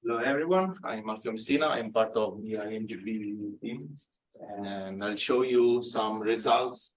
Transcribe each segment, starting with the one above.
Hello everyone, I'm Alfio Messina, I'm part of the INGB team, and I'll show you some results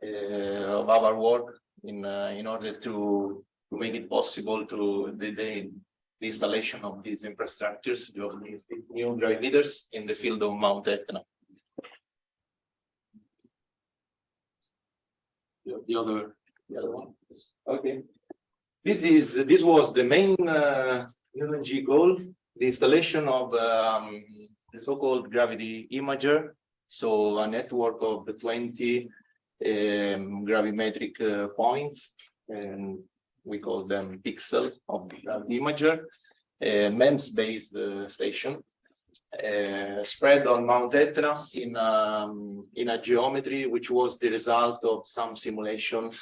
of our work in order to make it possible to the installation of these infrastructures, of these new gravimeters in the field of Mount Etna. The other one. Okay. This was the main UNG goal, the installation of the so-called gravity imager, so a network of the 20 gravimetric points, and we call them pixel of the gravity imager, MEMS-based station, spread on Mount Etna in a geometry which was the result of some simulation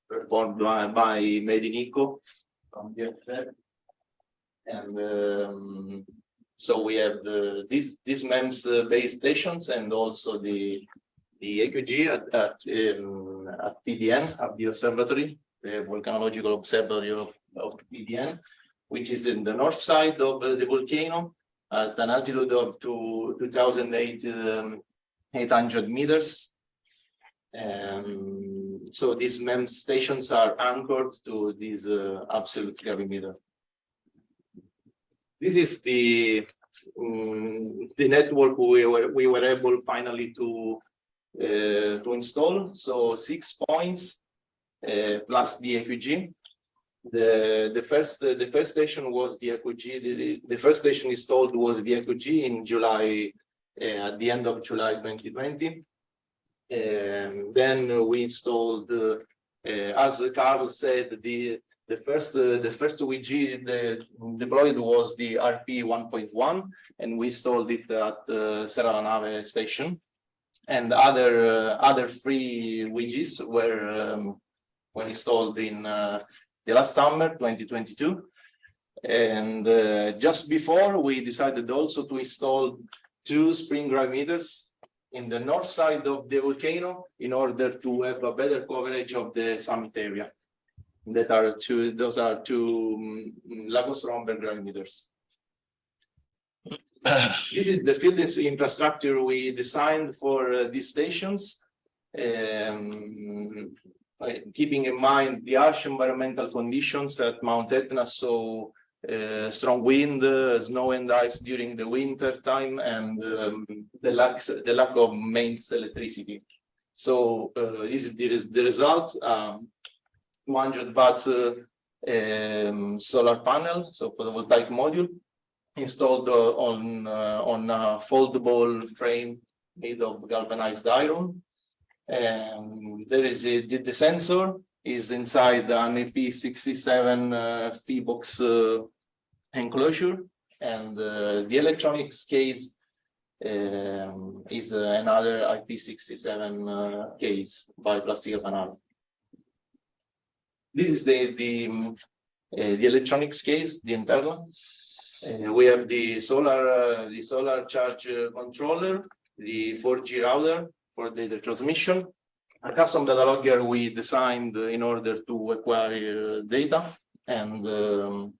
performed by Medinico from the FF. And so we have these MEMS based stations and also the EQG at PDN, at the observatory, the volcanological observatory of PDN, which is in the north side of the volcano at an altitude of 2,800 meters. So these MEMS stations are anchored to this absolute gravimeter. This is the network we were able finally to install. So 6 points plus the EQG. The first station was the EQG. The first station installed was the EQG in July, at the end of July 2020. Then we installed, as Carl said, the first EQG deployed was the RP 1.1, and we installed it at Serra la Nave station. And other 3 EQGs were installed in the last summer, 2022. And just before, we decided also to install 2 spring gravimeters in the north side of the volcano in order to have a better coverage of the summit area. Those are 2 Lagos Romber gravimeters. This is the field infrastructure we designed for these stations, keeping in mind the harsh environmental conditions at Mount Etna, so strong wind, snow and ice during the winter time, and the lack of mains electricity. So this is the result. 200 watts solar panel, so photovoltaic module, installed on a foldable frame made of galvanized iron. And there is the sensor is inside an IP67 Feebox enclosure, and the electronics case is another IP67 case by Plastica Panaro. This is the electronics case, the internal. We have the solar charge controller, the 4G router for data transmission, a custom data logger we designed in order to acquire data, and the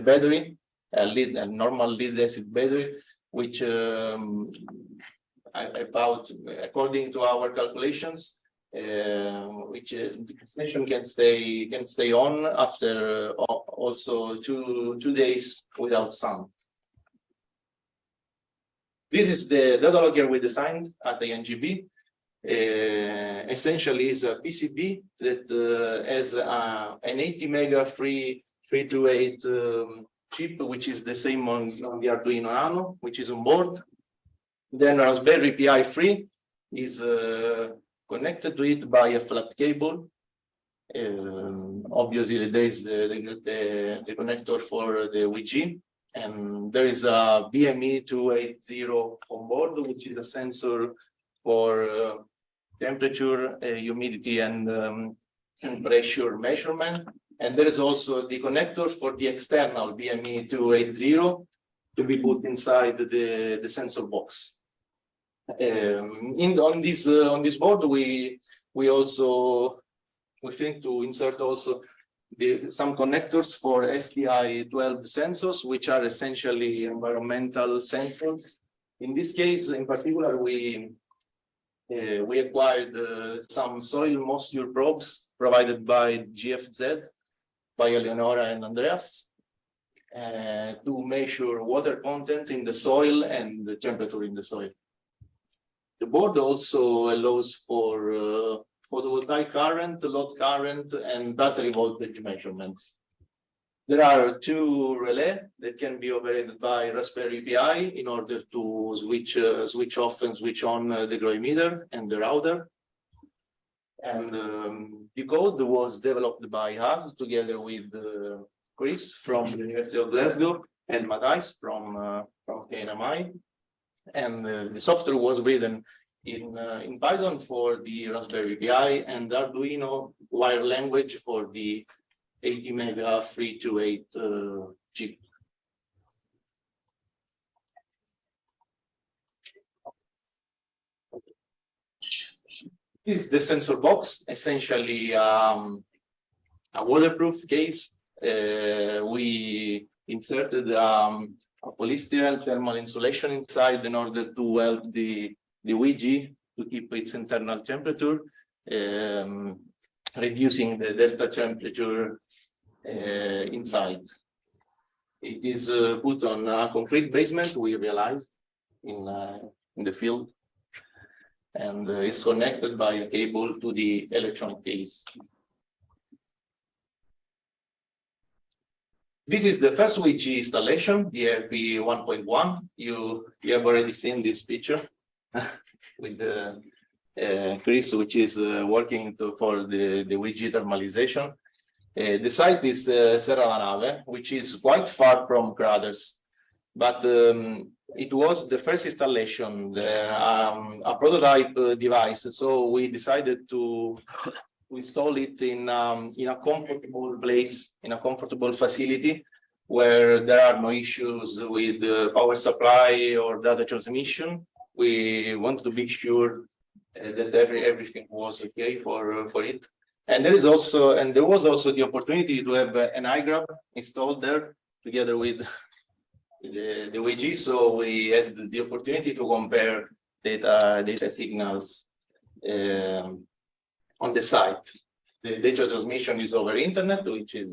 battery, a normal lead acid battery, which according to our calculations, which the station can stay on after also two days without sun. This is the data logger we designed at the INGB. Essentially, is a PCB that has an 80 mega 328 chip, which is the same on the Arduino Nano, which is on board. Then Raspberry Pi 3 is connected to it by a flat cable. Obviously, there is the connector for the EQG, and there is a BME 280 on board, which is a sensor for temperature, humidity, and pressure measurement. And there is also the connector for the external BME 280 to be put inside the sensor box. On this board, we think to insert also some connectors for STI-12 sensors, which are essentially environmental sensors. In this case, in particular, we acquired some soil moisture probes provided by GFZ, by Eleonora and Andreas, to measure water content in the soil and the temperature in the soil. The board also allows for photovoltaic current, load current, and battery voltage measurements. There are two relays that can be operated by Raspberry Pi in order to switch off and switch on the gravity and the router. And the code was developed by us together with Chris from the University of Glasgow and Matthijs from KNMI. And the software was written in Python for the Raspberry Pi and Arduino wire language for the 80 mega 328 chip. This is the sensor box, essentially a waterproof case. We inserted a polystyrene thermal insulation inside in order to help the WG to keep its internal temperature, reducing the delta temperature inside. It is put on a concrete basement, we realized, in the field, and is connected by a cable to the electronic case. This is the first WG installation, the RP 1.1. You have already seen this picture with Chris, which is working for the WG thermalization. The site is Serra la Nave, which is quite far from Cradles, but it was the first installation, a prototype device. So we decided to install it in a comfortable place, in a comfortable facility where there are no issues with the power supply or data transmission. We want to be sure that everything was okay for it. And there was also the opportunity to have an iGrab installed there together with the WG. So we had the opportunity to compare data signals on the site. The data transmission is over internet, which is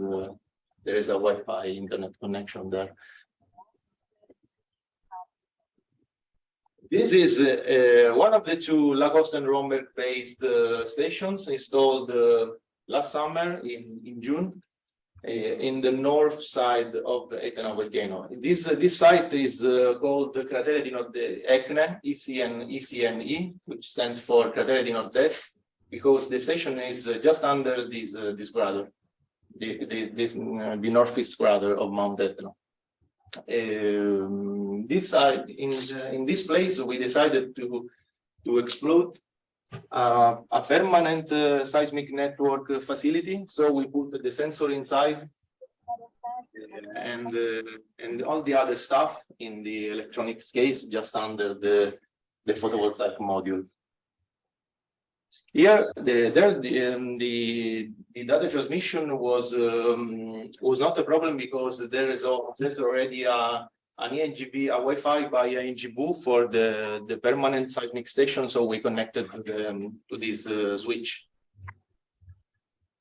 there is a Wi-Fi internet connection there. This is one of the two Lacoste and Romberg based stations installed last summer in June in the north side of Etna volcano. This site is called Cratere di Nord ECNE, ECNE, which stands for Cratere di Nord-Est, because the station is just under this crater, the northeast crater of Mount Etna. This side, in this place, we decided to explode a permanent seismic network facility. So we put the sensor inside and all the other stuff in the electronics case just under the photovoltaic module. Here, the data transmission was not a problem because there's already an ENGV, a Wi-Fi by ENGV for the permanent seismic station, so we connected to this switch.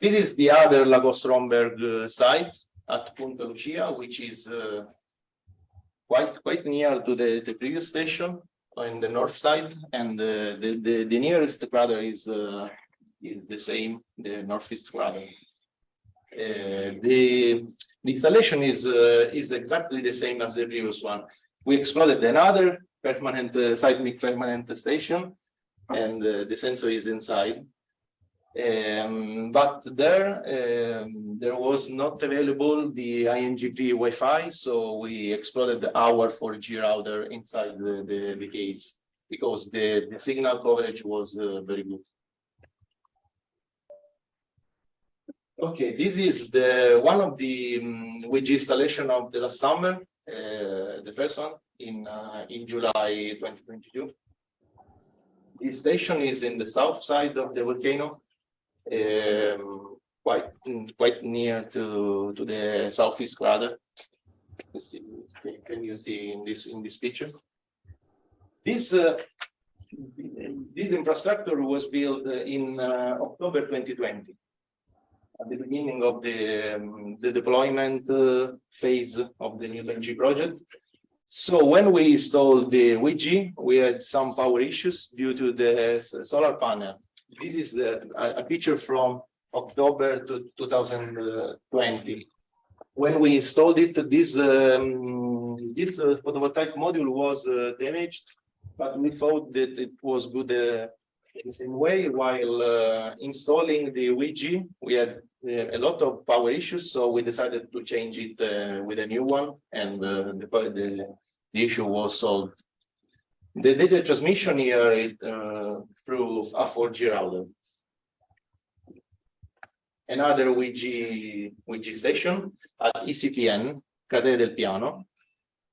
This is the other Lacoste-Romberg site at Punta Lucia, which is quite near to the previous station on the north side, and the nearest crater is the same, the northeast crater. The installation is exactly the same as the previous one. We exploded another permanent seismic permanent station, and the sensor is inside. But there was not available the INGP Wi-Fi, so we exploded our 4G router inside the case because the signal coverage was very good. Okay, this is one of the WG installation of the last summer, the first one in July 2022. The station is in the south side of the volcano, quite near to the southeast crater. Can you see in this picture? This infrastructure was built in October 2020, at the beginning of the deployment phase of the new LNG project. So when we installed the WIG, we had some power issues due to the solar panel. This is a picture from October 2020. When we installed it, this photovoltaic module was damaged, but we thought that it was good in the same way. While installing the WIG, we had a lot of power issues, so we decided to change it with a new one, and the issue was solved. The data transmission here through a 4G router. Another WIG station at ECPN, Cratere del Piano,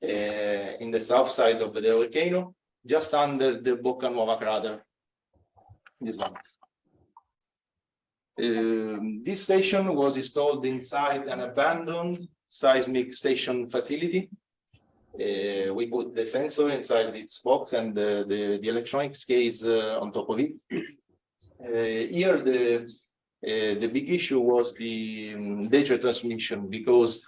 in the south side of the volcano, just under the Bocca Nuova crater. This station was installed inside an abandoned seismic station facility. We put the sensor inside its box and the electronics case on top of it. Here, the big issue was the data transmission, because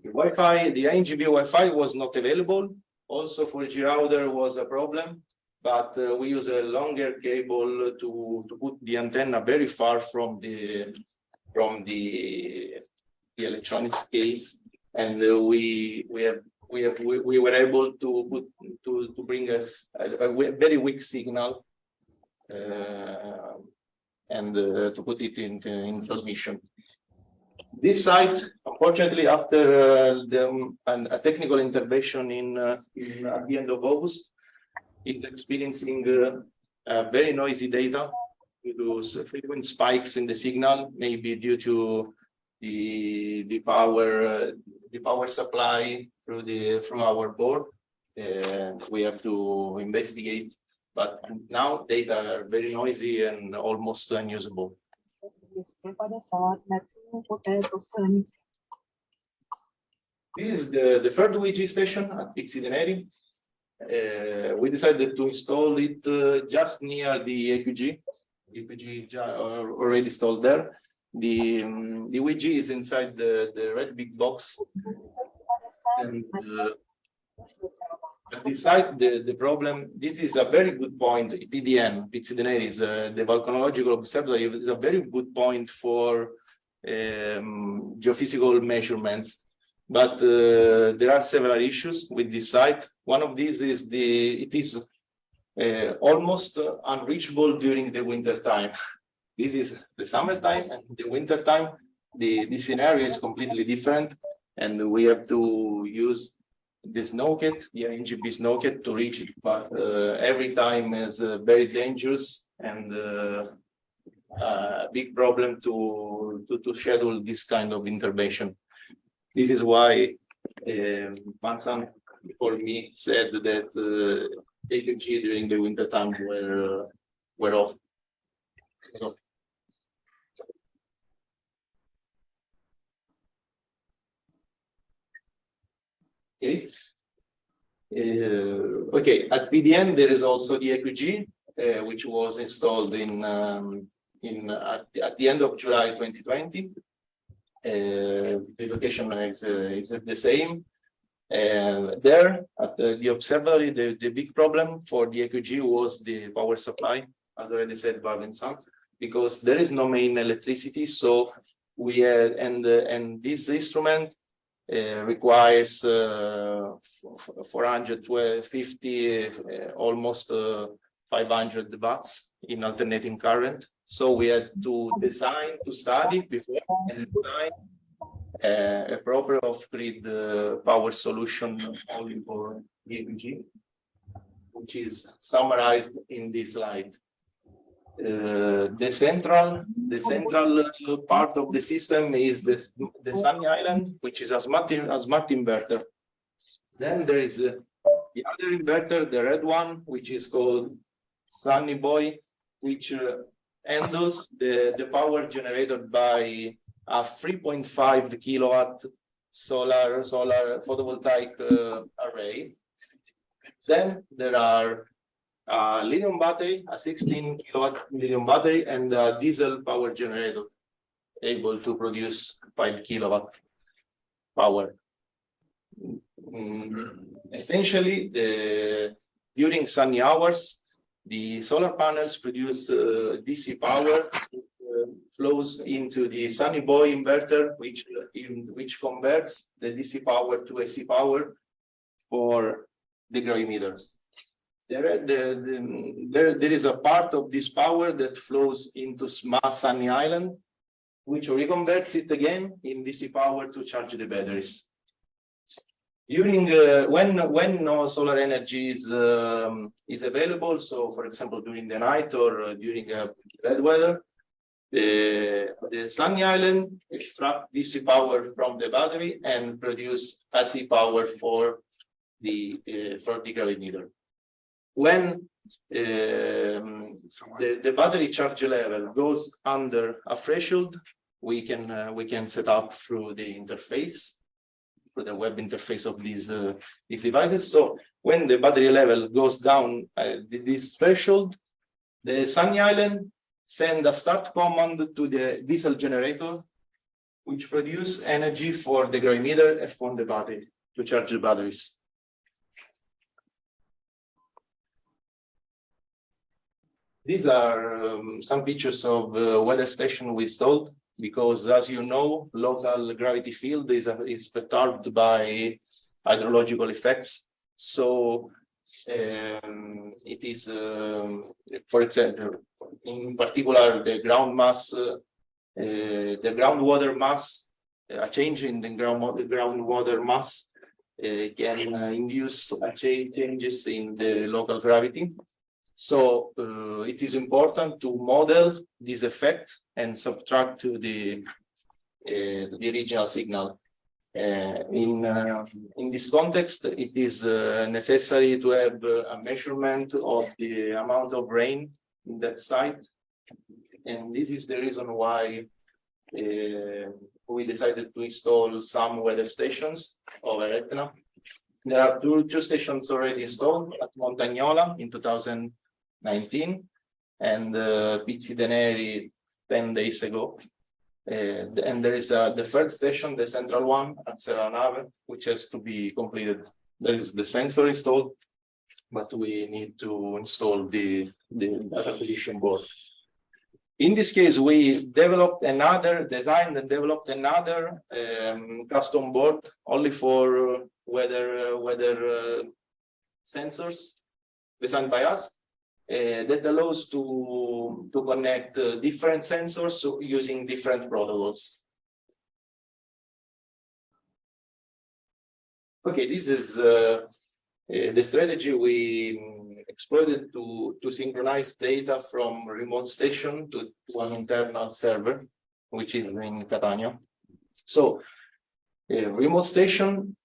the Wi-Fi, the INGB Wi-Fi was not available. Also, 4G router was a problem, but we use a longer cable to put the antenna very far from the electronics case, and we were able to bring us a very weak signal and to put it in transmission. This site, unfortunately, after a technical intervention at the end of August, is experiencing very noisy data due to frequent spikes in the signal, maybe due to the power supply from our board. And we have to investigate. But now data are very noisy and almost unusable. This is the third WIG station at Pizzi de Neri. We decided to install it just near the AQG. AQG already installed there. The WIG is inside the red big box. And beside the problem, this is a very good point. PDN, Pizzi de Neri, is the volcanological observatory. Is a very good point for geophysical measurements. But there are several issues with this site. One of these is it is almost unreachable during the winter time. This is the summertime, and the winter time, the scenario is completely different, and we have to use the SNOWCAT, the INGB SNOWCAT, to reach it. But every time is very dangerous and a big problem to schedule this kind of intervention. This is why Vincent before me said that AQG during the winter time were off. So, okay. Okay. At PDN there is also the AQG, which was installed at the end of July 2020. The location is the same. There at the observatory, the big problem for the AQG was the power supply, as already said by Vincent, because there is no main electricity. So we had, and this instrument requires 450, almost 500 watts in alternating current. So we had to study before and design a proper off-grid power solution only for AQG, which is summarized in this slide. The central part of the system is the Sunny Island, which is a smart inverter. Then there is the other inverter, the red one, which is called Sunny Boy, which handles the power generated by a 3.5 kilowatt solar photovoltaic array. Then there are a lithium battery, a 16 kilowatt lithium battery, and a diesel power generator able to produce 5 kilowatt power. Essentially, during sunny hours, the solar panels produce DC power, flows into the Sunny Boy inverter, which converts the DC power to AC power for the gravimeters. There is a part of this power that flows into Small Sunny Island, which reconverts it again in DC power to charge the batteries. During when no solar energy is available, so for example during the night or during bad weather, the Sunny Island extract DC power from the battery and produce AC power for the gravimeter. When the battery charge level goes under a threshold, we can set up through the interface, through the web interface of these devices. So when the battery level goes down this threshold, the Sunny Island send a start command to the diesel generator, which produce energy for the gravimeter and for the battery to charge the batteries. These are some pictures of weather station we installed, because as you know, local gravity field is perturbed by hydrological effects. So it is, for example, in particular, the ground mass, the groundwater mass, a change in the groundwater mass can induce changes in the local gravity. So it is important to model this effect and subtract to the original signal. In this context, it is necessary to have a measurement of the amount of rain in that site. And this is the reason why we decided to install some weather stations over Etna. There are two stations already installed at Montagnola in 2019 and Pizzi de Neri 10 days ago. And there is the third station, the central one at Serranave, which has to be completed. There is the sensor installed, but we need to install the data acquisition board. In this case, we developed another design and developed another custom board only for weather sensors designed by us. That allows to connect different sensors using different protocols. Okay, this is the strategy we exploited to synchronize data from remote station to one internal server, which is in Catania. So, remote station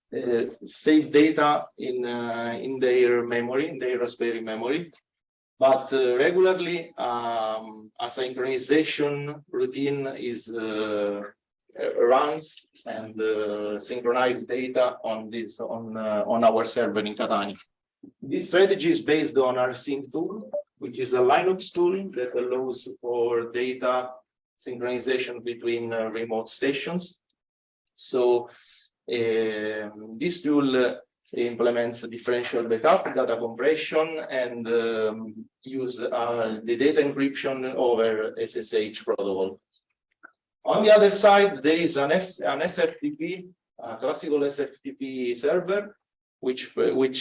save data in their memory, in their Raspberry memory. But regularly, a synchronization routine is runs and synchronize data on our server in Catania. This strategy is based on our RSync tool, which is a Linux tool that allows for data synchronization between remote stations. So this tool implements differential backup, data compression, and use the data encryption over SSH protocol. On the other side, there is an SFTP, a classical SFTP server, which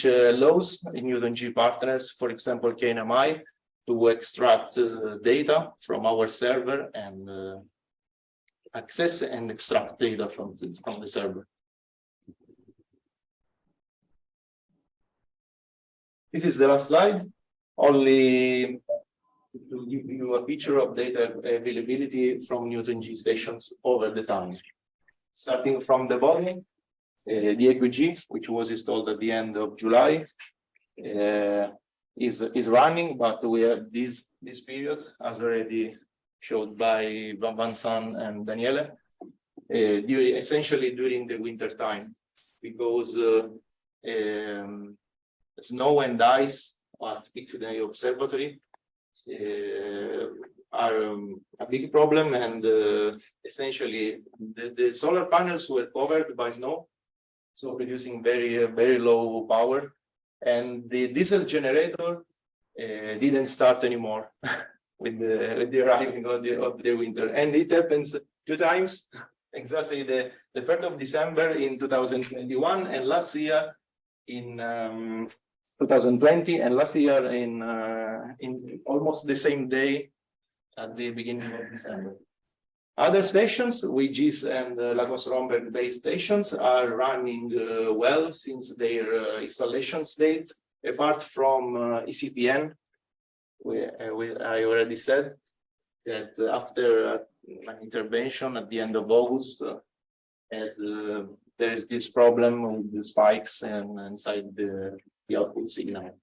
allows Newton G partners, for example, KNMI, to extract data from our server and access and extract data from the server. This is the last slide, only to give you a picture of data availability from Newton G stations over the time. Starting from the bottom, the EQG, which was installed at the end of July, is running, but we have these periods, as already showed by Vincent and Daniele. essentially during the winter time, because snow and ice fixed in the observatory are a big problem, and essentially the solar panels were covered by snow, so producing very low power, and the diesel generator didn't start anymore with the arriving of the winter, and it happens 2 times, exactly the 3rd of December in 2021, and last year in 2020, and last year in almost the same day at the beginning of December. Other stations, WGS and Lagos Romberg base stations, are running well since their installation date. Apart from ECPN, I already said that after an intervention at the end of August, as there is this problem with the spikes and inside the output signal.